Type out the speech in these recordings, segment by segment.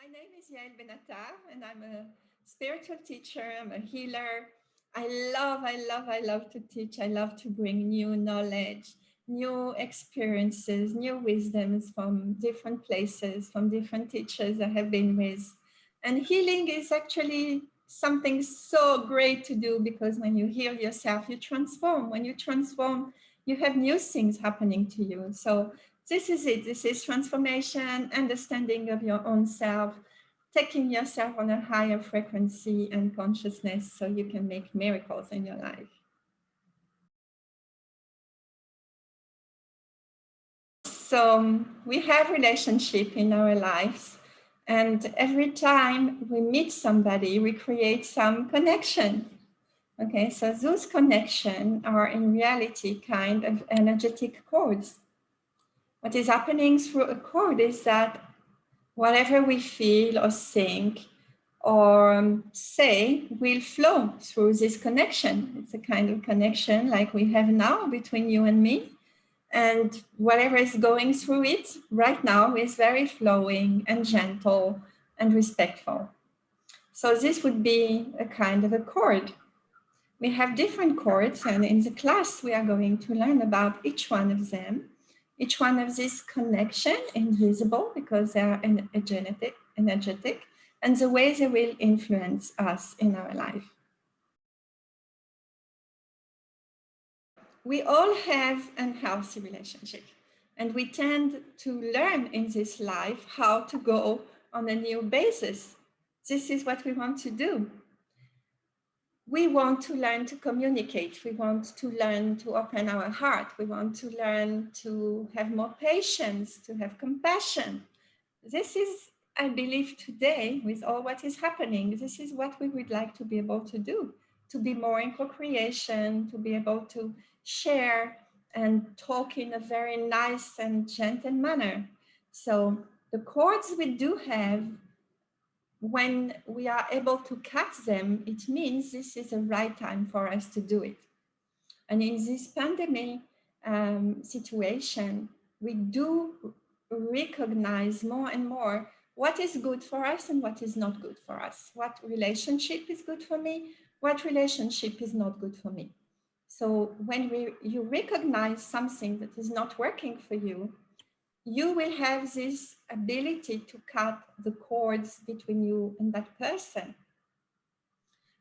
My name is Yael Benatar, and I'm a spiritual teacher. I'm a healer. I love to teach. I love to bring new knowledge, new experiences, new wisdoms from different places, from different teachers I have been with. And healing is actually something so great to do because when you heal yourself, you transform. When you transform, you have new things happening to you. So this is it. This is transformation, understanding of your own self, taking yourself on a higher frequency and consciousness so you can make miracles in your life. So we have relationship in our lives, and every time we meet somebody, we create some connection. Okay, so those connections are in reality kind of energetic cords. What is happening through a cord is that whatever we feel or think or say will flow through this connection. It's a kind of connection like we have now between you and me. And whatever is going through it right now is very flowing and gentle and respectful. So this would be a kind of a chord. We have different chords, and in the class we are going to learn about each one of them. Each one of these connection invisible because they are energetic, and the way they will influence us in our life. We all have an healthy relationship, and we tend to learn in this life how to go on a new basis. This is what we want to do. We want to learn to communicate. We want to learn to open our heart. We want to learn to have more patience, to have compassion. This is, I believe today, with all what is happening, this is what we would like to be able to do, to be more in co-creation, to be able to share and talk in a very nice and gentle manner. So the chords we do have, when we are able to cut them, it means this is the right time for us to do it. And in this pandemic situation, we do recognize more and more what is good for us and what is not good for us. What relationship is good for me, what relationship is not good for me. So when you recognize something that is not working for you, you will have this ability to cut the cords between you and that person.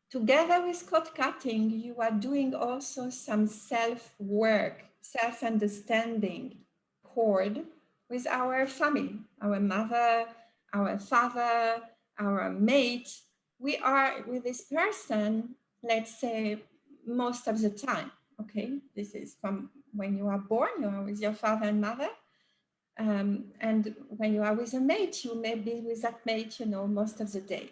Together with cord cutting, you are doing also some self-work, self-understanding cord with our family, our mother, our father, our mate. We are with this person, let's say, most of the time, okay? This is from when you are born, you are with your father and mother. And when you are with a mate, you may be with that mate, most of the day.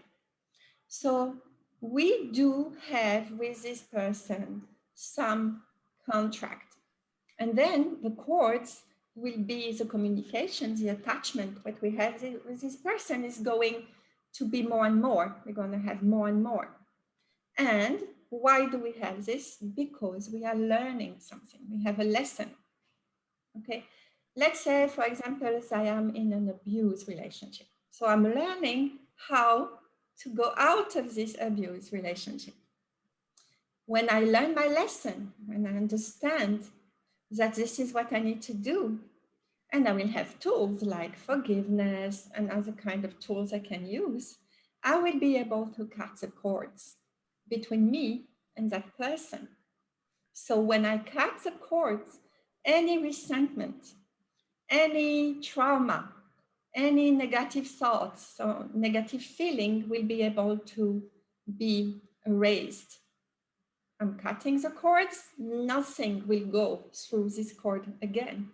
So we do have with this person some contract. And then the cords will be the communication, the attachment, what we have with this person is going to be more and more. We're going to have more and more. And why do we have this? Because we are learning something. We have a lesson. Okay. Let's say, for example, I am in an abuse relationship. So I'm learning how to go out of this abuse relationship. When I learn my lesson, when I understand that this is what I need to do, and I will have tools like forgiveness and other kind of tools I can use, I will be able to cut the cords between me and that person. So when I cut the cords, any resentment, any trauma, any negative thoughts or negative feeling will be able to be erased. I'm cutting the cords, nothing will go through this cord again.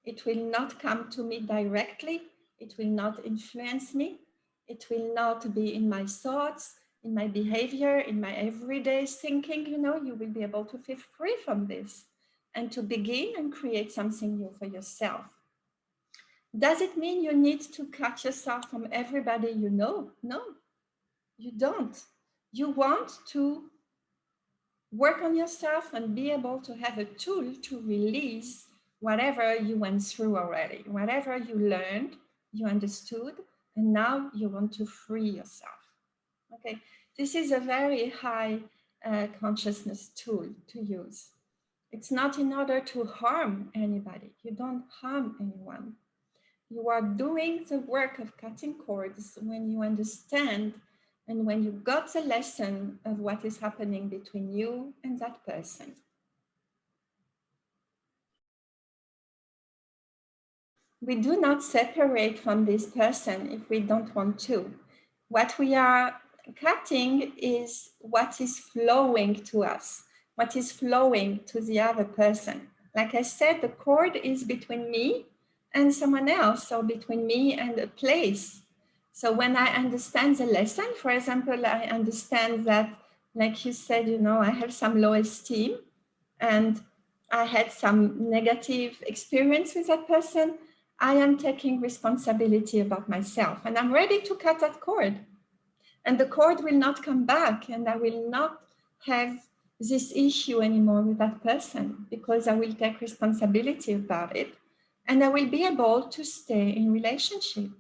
It will not come to me directly. It will not influence me. It will not be in my thoughts, in my behavior, in my everyday thinking. You will be able to feel free from this and to begin and create something new for yourself. Does it mean you need to cut yourself from everybody you know? No, you don't. You want to work on yourself and be able to have a tool to release whatever you went through already, whatever you learned, you understood, and now you want to free yourself. Okay, this is a very high consciousness tool to use. It's not in order to harm anybody. You don't harm anyone. You are doing the work of cutting cords when you understand and when you got the lesson of what is happening between you and that person. We do not separate from this person if we don't want to. What we are cutting is what is flowing to us, what is flowing to the other person. Like I said, the cord is between me and someone else, or between me and a place. So when I understand the lesson, for example, I understand that, like you said, I have some low esteem and I had some negative experience with that person. I am taking responsibility about myself and I'm ready to cut that cord. And the cord will not come back and I will not have this issue anymore with that person because I will take responsibility about it and I will be able to stay in relationship.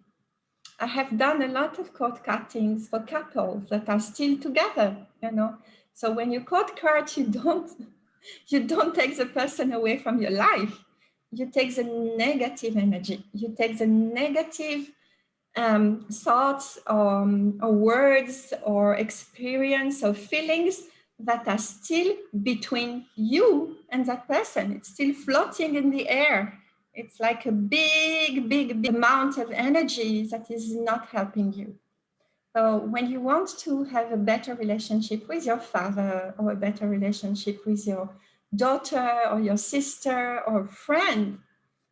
I have done a lot of cord cuttings for couples that are still together, So when you cord cut, you don't take the person away from your life. You take the negative energy. You take the negative thoughts or words or experience or feelings that are still between you and that person. It's still floating in the air. It's like a big, big, big amount of energy that is not helping you. So when you want to have a better relationship with your father or a better relationship with your daughter or your sister or friend,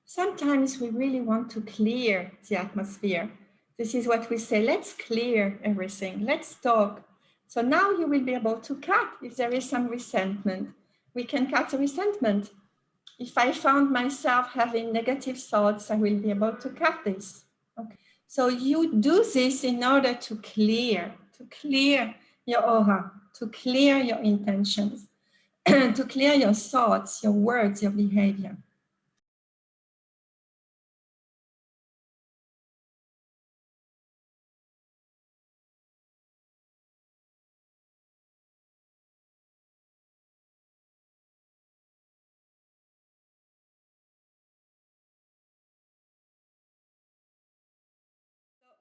sometimes we really want to clear the atmosphere. This is what we say, let's clear everything, let's talk. So now you will be able to cut if there is some resentment. We can cut the resentment. If I found myself having negative thoughts, I will be able to cut this. Okay. So you do this in order to clear your aura, to clear your intentions, to clear your thoughts, your words, your behavior.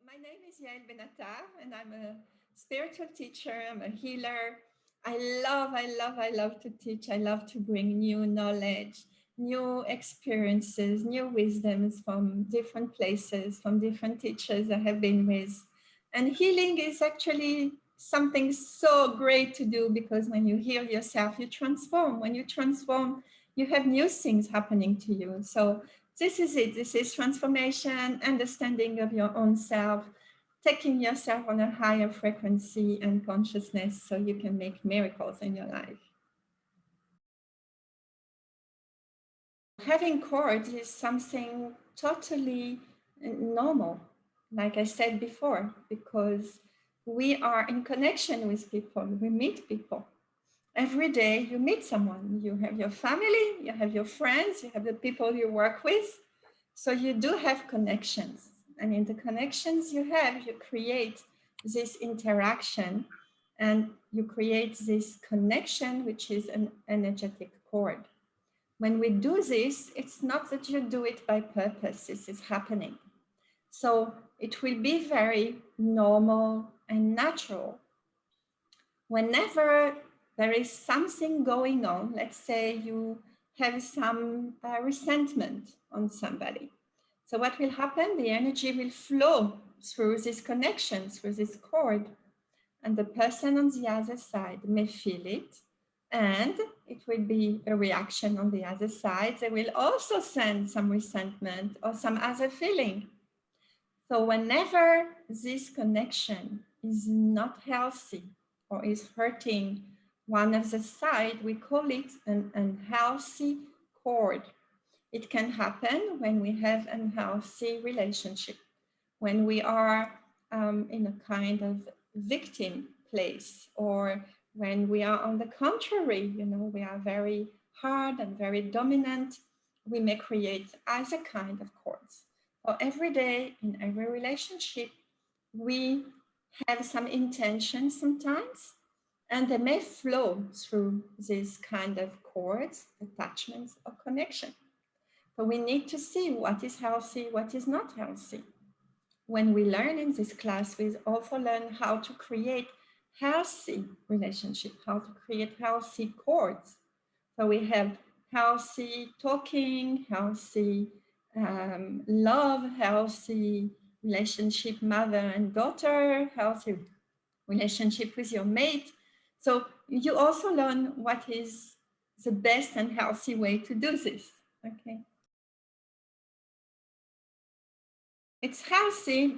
My name is Yael Benatar, and I'm a spiritual teacher. I'm a healer. I love to teach. I love to bring new knowledge, new experiences, new wisdoms from different places, from different teachers I have been with. And healing is actually something so great to do because when you heal yourself, you transform. When you transform, you have new things happening to you. So this is it. This is transformation, understanding of your own self, taking yourself on a higher frequency and consciousness so you can make miracles in your life. Having cords is something totally normal, like I said before, because we are in connection with people. We meet people. Every day you meet someone. You have your family, you have your friends, you have the people you work with. So you do have connections. And in the connections you have, you create this interaction and you create this connection, which is an energetic cord. When we do this, it's not that you do it by purpose, this is happening. So it will be very normal and natural. Whenever there is something going on, let's say you have some resentment on somebody. So what will happen? The energy will flow through this connection, through this cord, and the person on the other side may feel it, and it will be a reaction on the other side. They will also send some resentment or some other feeling. So whenever this connection is not healthy or is hurting one of the side, we call it an unhealthy cord. It can happen when we have an unhealthy relationship, when we are in a kind of victim place, or when we are on the contrary, we are very hard and very dominant, we may create other kind of cords. So every day in every relationship, we have some intention sometimes, and they may flow through this kind of cords, attachments, or connection. So we need to see what is healthy, what is not healthy. When we learn in this class, we also learn how to create healthy relationship, how to create healthy cords. So we have healthy talking, healthy love, healthy relationship mother and daughter, healthy relationship with your mate. So you also learn what is the best and healthy way to do this. Okay. It's healthy,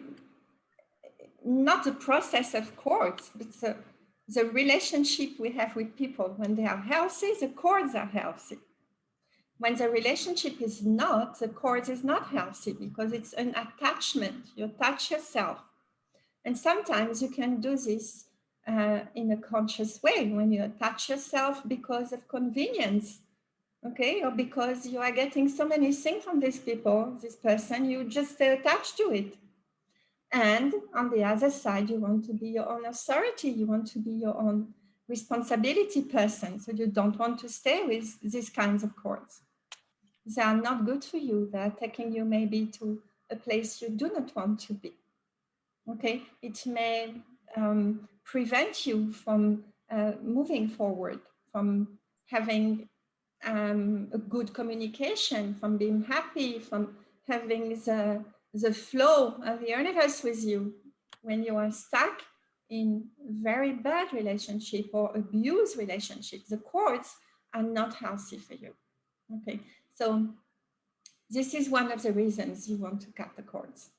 not the process of cords, but the relationship we have with people. When they are healthy, the cords are healthy. When the relationship is not, the cord is not healthy because it's an attachment. You attach yourself. And sometimes you can do this in a conscious way when you attach yourself because of convenience, okay? Or because you are getting so many things from these people, this person, you just stay attached to it. And on the other side, you want to be your own authority. You want to be your own responsibility person. So you don't want to stay with these kinds of cords. They are not good for you. They are taking you maybe to a place you do not want to be. Okay, it may prevent you from moving forward, from having a good communication, from being happy, from having the flow of the universe with you. When you are stuck in very bad relationship or abuse relationship, the cords are not healthy for you. Okay, so this is one of the reasons you want to cut the cords.